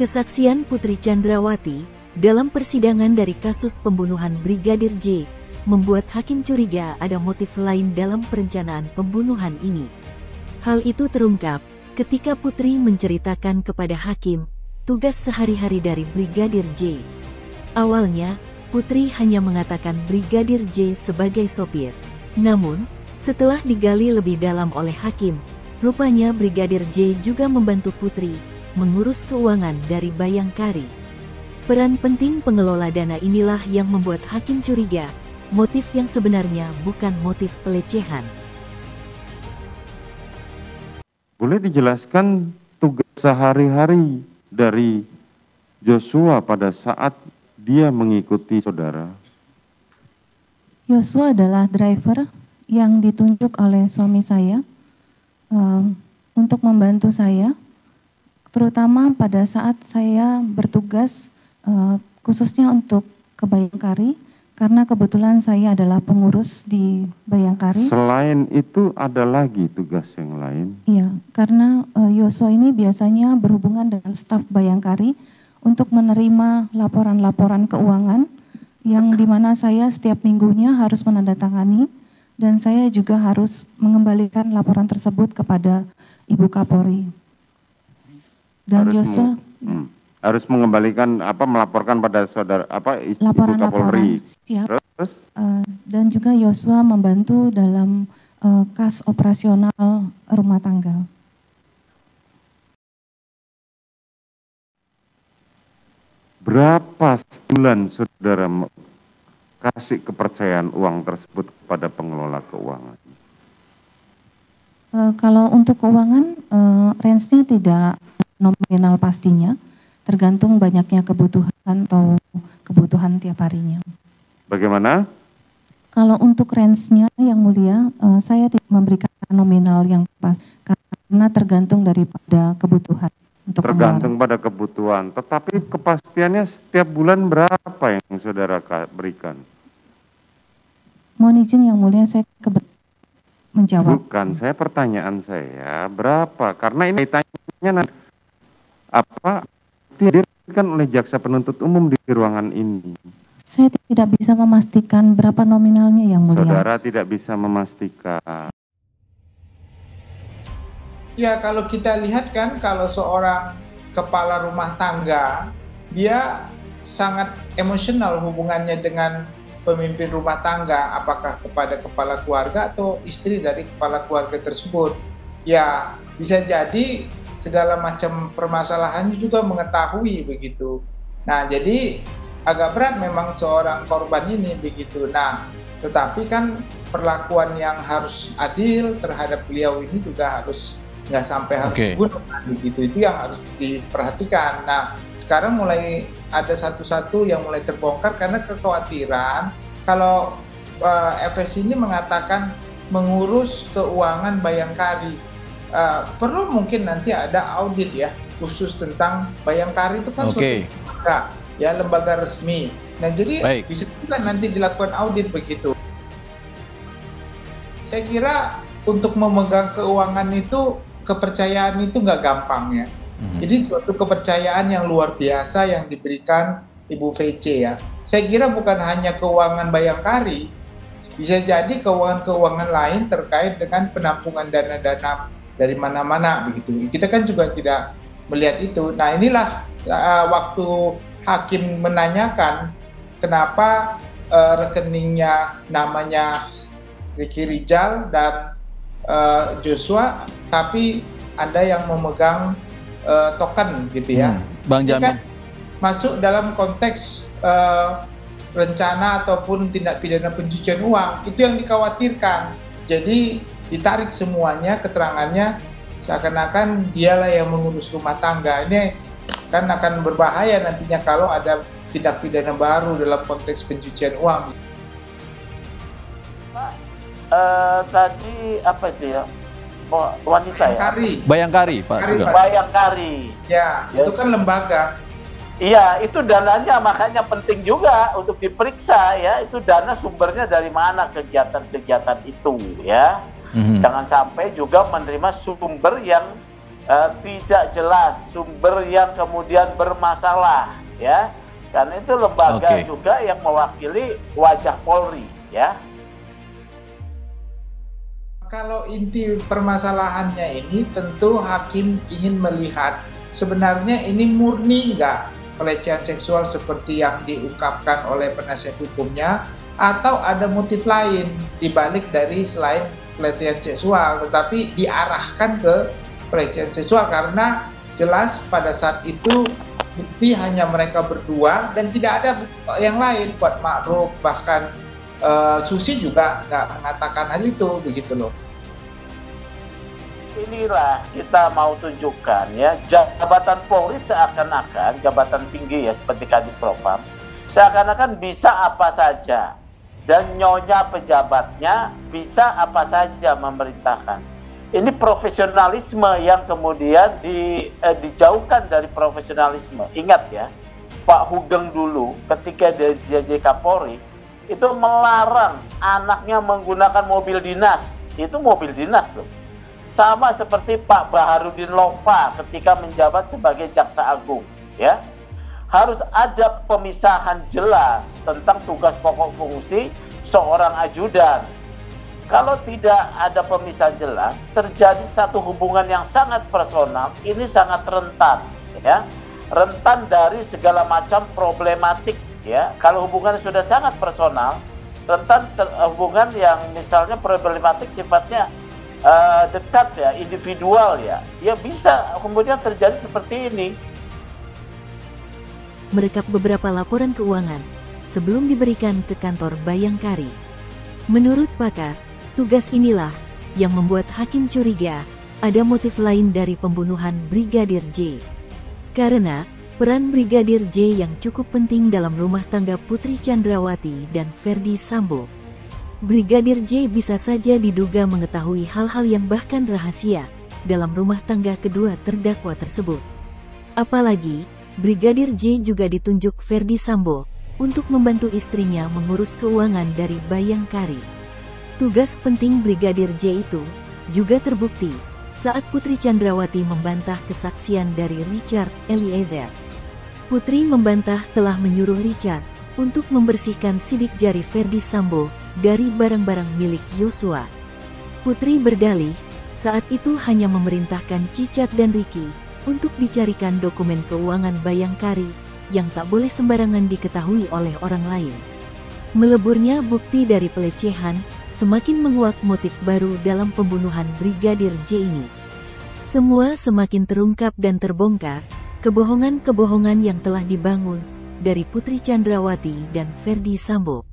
Kesaksian Putri Chandrawati dalam persidangan dari kasus pembunuhan Brigadir J membuat hakim curiga ada motif lain dalam perencanaan pembunuhan ini. Hal itu terungkap ketika Putri menceritakan kepada hakim tugas sehari-hari dari Brigadir J. Awalnya, Putri hanya mengatakan Brigadir J sebagai sopir. Namun, setelah digali lebih dalam oleh hakim, rupanya Brigadir J juga membantu Putri mengurus keuangan dari Bayangkari. Peran penting pengelola dana inilah yang membuat hakim curiga, motif yang sebenarnya bukan motif pelecehan. Boleh dijelaskan tugas sehari-hari dari Joshua pada saat dia mengikuti saudara? Joshua adalah driver yang ditunjuk oleh suami saya untuk membantu saya, terutama pada saat saya bertugas khususnya untuk ke Bayangkari, karena kebetulan saya adalah pengurus di Bayangkari. Selain itu ada lagi tugas yang lain? Iya, karena Joshua ini biasanya berhubungan dengan staf Bayangkari untuk menerima laporan-laporan keuangan yang dimana saya setiap minggunya harus menandatangani dan saya juga harus mengembalikan laporan tersebut kepada Ibu Kapolri. Dan Joshua harus mengembalikan melaporkan pada saudara Ibu Kapolri. Siap. Terus? Dan juga Joshua membantu dalam kas operasional rumah tangga. Berapa bulan saudara kasih kepercayaan uang tersebut kepada pengelola keuangan? Kalau untuk keuangan, range-nya tidak nominal pastinya, tergantung banyaknya kebutuhan atau kebutuhan tiap harinya. Bagaimana? Kalau untuk range-nya yang mulia, saya tidak memberikan nominal yang pas, karena tergantung daripada kebutuhan. Untuk tergantung pada kebutuhan, tetapi kepastiannya setiap bulan berapa yang saudara berikan? Mohon izin yang mulia, saya menjawab. Bukan, pertanyaan saya berapa? Karena ini tanya apa dihadirkan oleh jaksa penuntut umum di ruangan ini. Saya tidak bisa memastikan berapa nominalnya yang mulia. Saudara tidak bisa memastikan. Ya, kalau kita lihat kan, kalau seorang kepala rumah tangga, dia sangat emosional hubungannya dengan pemimpin rumah tangga, apakah kepada kepala keluarga atau istri dari kepala keluarga tersebut. Ya, bisa jadi segala macam permasalahannya juga mengetahui begitu. Nah, jadi agak berat memang seorang korban ini begitu. Nah, tetapi kan perlakuan yang harus adil terhadap beliau ini juga harus nggak sampai harus dibunuh begitu, itu yang harus diperhatikan. Nah, sekarang mulai ada satu-satu yang mulai terbongkar karena kekhawatiran kalau FS ini mengatakan mengurus keuangan Bayangkari. Perlu mungkin nanti ada audit ya khusus tentang Bayangkari, itu kan lembaga resmi. Nah, jadi bisa juga nanti dilakukan audit begitu. Saya kira untuk memegang keuangan itu, kepercayaan itu nggak gampang ya. Jadi suatu kepercayaan yang luar biasa yang diberikan Ibu VC ya. Saya kira bukan hanya keuangan Bayangkari, bisa jadi keuangan-keuangan lain terkait dengan penampungan dana-dana dari mana-mana begitu. Kita kan juga tidak melihat itu. Nah, inilah waktu hakim menanyakan kenapa rekeningnya namanya Ricky Rijal dan Joshua, tapi Anda yang memegang token gitu ya. Bang Jamin. Kan masuk dalam konteks rencana ataupun tindak pidana pencucian uang, itu yang dikhawatirkan. Jadi ditarik semuanya keterangannya seakan-akan dialah yang mengurus rumah tangga. Ini kan akan berbahaya nantinya kalau ada tindak pidana baru dalam konteks pencucian uang. Tadi apa itu ya, wanita Bayangkari. ya? Bayangkari, Pak Sugeng. Bayangkari. Ya, itu kan lembaga. Iya, itu dananya makanya penting juga untuk diperiksa ya. Itu dana sumbernya dari mana kegiatan-kegiatan itu ya. Jangan sampai juga menerima sumber yang tidak jelas, sumber yang kemudian bermasalah, ya. Karena itu lembaga juga yang mewakili wajah Polri, ya. Kalau inti permasalahannya ini tentu hakim ingin melihat sebenarnya ini murni nggak pelecehan seksual seperti yang diungkapkan oleh penasihat hukumnya, atau ada motif lain dibalik dari selain pelecehan seksual tetapi diarahkan ke pelecehan seksual, karena jelas pada saat itu bukti hanya mereka berdua dan tidak ada yang lain. Kuat Ma'ruf bahkan Susi juga nggak mengatakan hal itu, begitu loh. Inilah kita mau tunjukkan, ya, jabatan Polri seakan-akan jabatan tinggi, ya, seperti Kadif Propam, seakan-akan bisa apa saja dan nyonya pejabatnya bisa apa saja memerintahkan. Ini profesionalisme yang kemudian dijauhkan dari profesionalisme. Ingat, ya, Pak Hugeng dulu ketika dia jadi Kapolri itu melarang anaknya menggunakan mobil dinas. Itu mobil dinas loh. Sama seperti Pak Baharudin Lopa ketika menjabat sebagai Jaksa Agung, ya. Harus ada pemisahan jelas tentang tugas pokok fungsi seorang ajudan. Kalau tidak ada pemisahan jelas, terjadi satu hubungan yang sangat personal, ini sangat rentan, ya. Rentan dari segala macam problematik, ya. Kalau hubungan sudah sangat personal, rentan hubungan yang misalnya problematik sifatnya dekat, ya, individual, ya, ya bisa kemudian terjadi seperti ini. Merekap beberapa laporan keuangan sebelum diberikan ke kantor Bayangkari. Menurut pakar, tugas inilah yang membuat hakim curiga ada motif lain dari pembunuhan Brigadir J. Karena peran Brigadir J yang cukup penting dalam rumah tangga Putri Chandrawati dan Ferdi Sambo. Brigadir J bisa saja diduga mengetahui hal-hal yang bahkan rahasia dalam rumah tangga kedua terdakwa tersebut. Apalagi, Brigadir J juga ditunjuk Ferdi Sambo untuk membantu istrinya mengurus keuangan dari Bayangkari. Tugas penting Brigadir J itu juga terbukti saat Putri Chandrawati membantah kesaksian dari Richard Eliezer. Putri membantah telah menyuruh Richard untuk membersihkan sidik jari Ferdi Sambo dari barang-barang milik Yosua. Putri berdalih, saat itu hanya memerintahkan Cicat dan Ricky untuk dicarikan dokumen keuangan Bayangkari yang tak boleh sembarangan diketahui oleh orang lain. Meleburnya bukti dari pelecehan semakin menguak motif baru dalam pembunuhan Brigadir J ini. Semua semakin terungkap dan terbongkar, kebohongan-kebohongan yang telah dibangun dari Putri Chandrawati dan Ferdi Sambo.